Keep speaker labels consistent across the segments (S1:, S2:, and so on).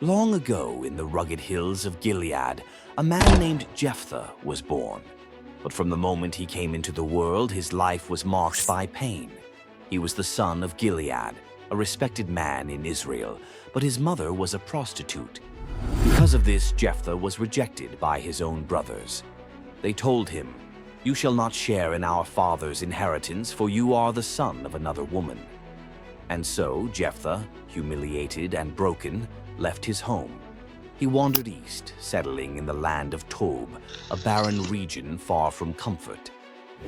S1: Long ago, in the rugged hills of Gilead, a man named Jephthah was born. But from the moment he came into the world, his life was marked by pain. He was the son of Gilead, a respected man in Israel, but his mother was a prostitute. Because of this, Jephthah was rejected by his own brothers. They told him, "You shall not share in our father's inheritance, for you are the son of another woman." And so Jephthah, humiliated and broken, left his home. He wandered east, settling in the land of Tob, a barren region far from comfort.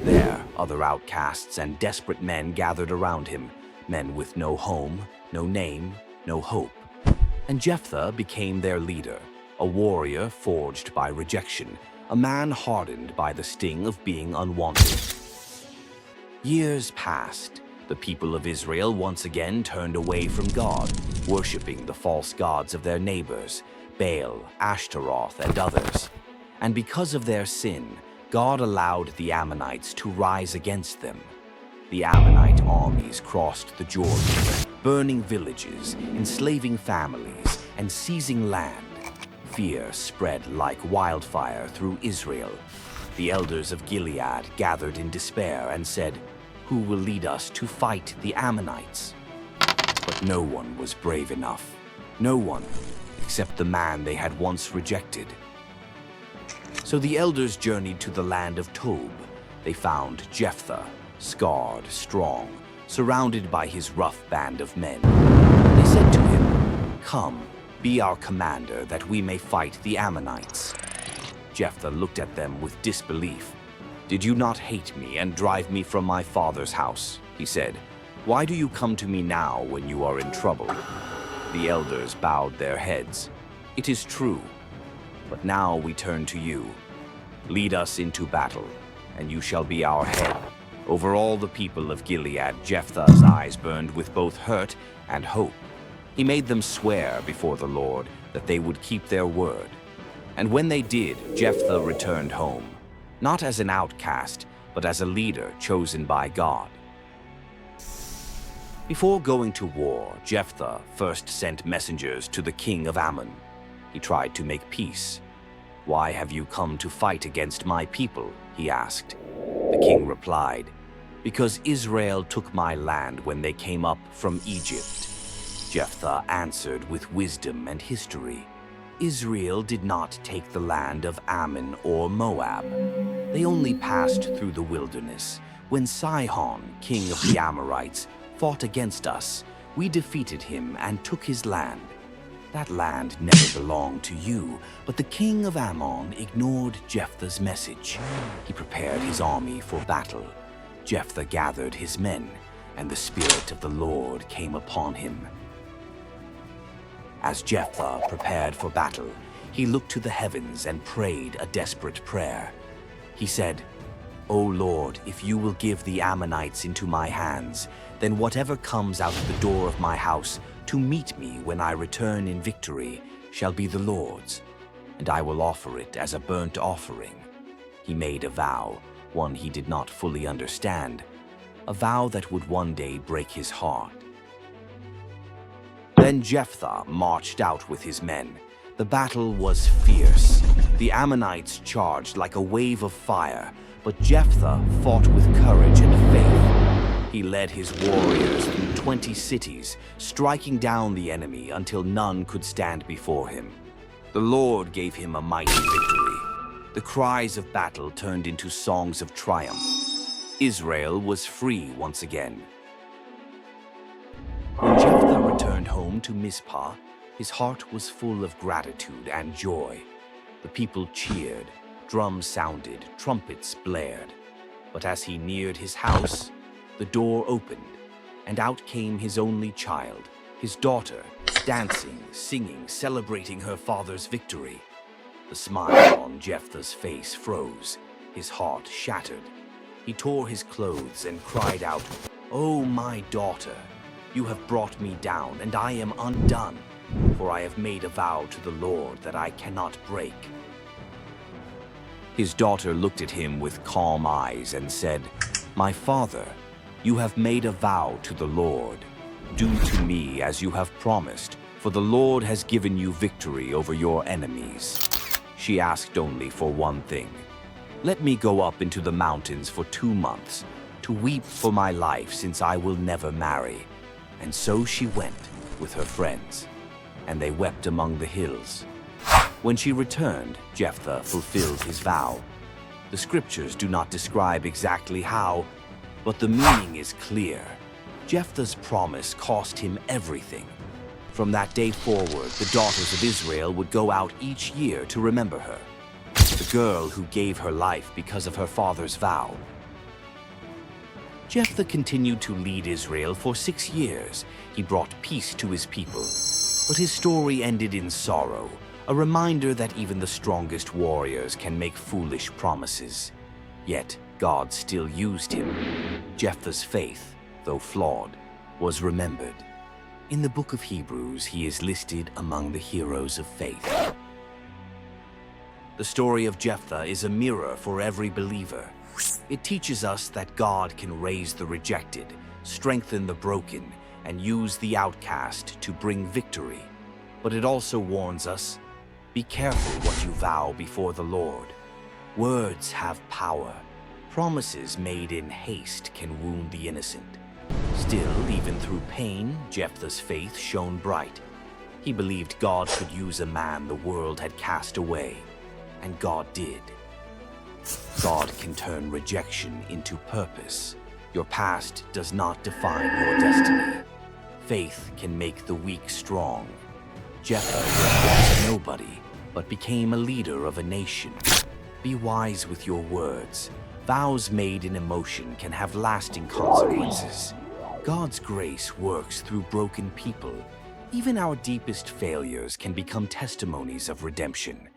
S1: There, other outcasts and desperate men gathered around him, men with no home, no name, no hope. And Jephthah became their leader, a warrior forged by rejection, a man hardened by the sting of being unwanted. Years passed. The people of Israel once again turned away from God, worshipping the false gods of their neighbors, Baal, Ashtaroth, and others. And because of their sin, God allowed the Ammonites to rise against them. The Ammonite armies crossed the Jordan, burning villages, enslaving families, and seizing land. Fear spread like wildfire through Israel. The elders of Gilead gathered in despair and said, "Who will lead us to fight the Ammonites?" But no one was brave enough. No one, except the man they had once rejected. So the elders journeyed to the land of Tob. They found Jephthah, scarred, strong, surrounded by his rough band of men. They said to him, "Come, be our commander, that we may fight the Ammonites." Jephthah looked at them with disbelief. "Did you not hate me and drive me from my father's house?" he said. "Why do you come to me now when you are in trouble?" The elders bowed their heads. "It is true, but now we turn to you. Lead us into battle, and you shall be our head." Over all the people of Gilead, Jephthah's eyes burned with both hurt and hope. He made them swear before the Lord that they would keep their word. And when they did, Jephthah returned home, not as an outcast, but as a leader chosen by God. Before going to war, Jephthah first sent messengers to the king of Ammon. He tried to make peace. "Why have you come to fight against my people?" he asked. The king replied, "Because Israel took my land when they came up from Egypt." Jephthah answered with wisdom and history. Israel did not take the land of Ammon or Moab. They only passed through the wilderness. When Sihon, king of the Amorites, fought against us, we defeated him and took his land. That land never belonged to you, but the king of Ammon ignored Jephthah's message. He prepared his army for battle. Jephthah gathered his men, and the Spirit of the Lord came upon him. As Jephthah prepared for battle, he looked to the heavens and prayed a desperate prayer. He said, "O Lord, if you will give the Ammonites into my hands, then whatever comes out of the door of my house to meet me when I return in victory shall be the Lord's, and I will offer it as a burnt offering." He made a vow, one he did not fully understand, a vow that would one day break his heart. Then Jephthah marched out with his men. The battle was fierce. The Ammonites charged like a wave of fire, but Jephthah fought with courage and faith. He led his warriors through 20 cities, striking down the enemy until none could stand before him. The Lord gave him a mighty victory. The cries of battle turned into songs of triumph. Israel was free once again. When Jephthah returned home to Mizpah, his heart was full of gratitude and joy. The people cheered, drums sounded, trumpets blared. But as he neared his house, the door opened, and out came his only child, his daughter, dancing, singing, celebrating her father's victory. The smile on Jephthah's face froze, his heart shattered. He tore his clothes and cried out, "Oh, my daughter! You have brought me down, and I am undone, for I have made a vow to the Lord that I cannot break." His daughter looked at him with calm eyes and said, "My father, you have made a vow to the Lord. Do to me as you have promised, for the Lord has given you victory over your enemies." She asked only for one thing: "Let me go up into the mountains for 2 months, to weep for my life, since I will never marry." And so she went with her friends, and they wept among the hills. When she returned, Jephthah fulfilled his vow. The scriptures do not describe exactly how, but the meaning is clear. Jephthah's promise cost him everything. From that day forward, the daughters of Israel would go out each year to remember her, the girl who gave her life because of her father's vow. Jephthah continued to lead Israel for 6 years. He brought peace to his people. But his story ended in sorrow, a reminder that even the strongest warriors can make foolish promises. Yet God still used him. Jephthah's faith, though flawed, was remembered. In the book of Hebrews, he is listed among the heroes of faith. The story of Jephthah is a mirror for every believer. It teaches us that God can raise the rejected, strengthen the broken, and use the outcast to bring victory. But it also warns us, be careful what you vow before the Lord. Words have power. Promises made in haste can wound the innocent. Still, even through pain, Jephthah's faith shone bright. He believed God could use a man the world had cast away, and God did. God can turn rejection into purpose. Your past does not define your destiny. Faith can make the weak strong. Jephthah was a nobody, but became a leader of a nation. Be wise with your words. Vows made in emotion can have lasting consequences. God's grace works through broken people. Even our deepest failures can become testimonies of redemption.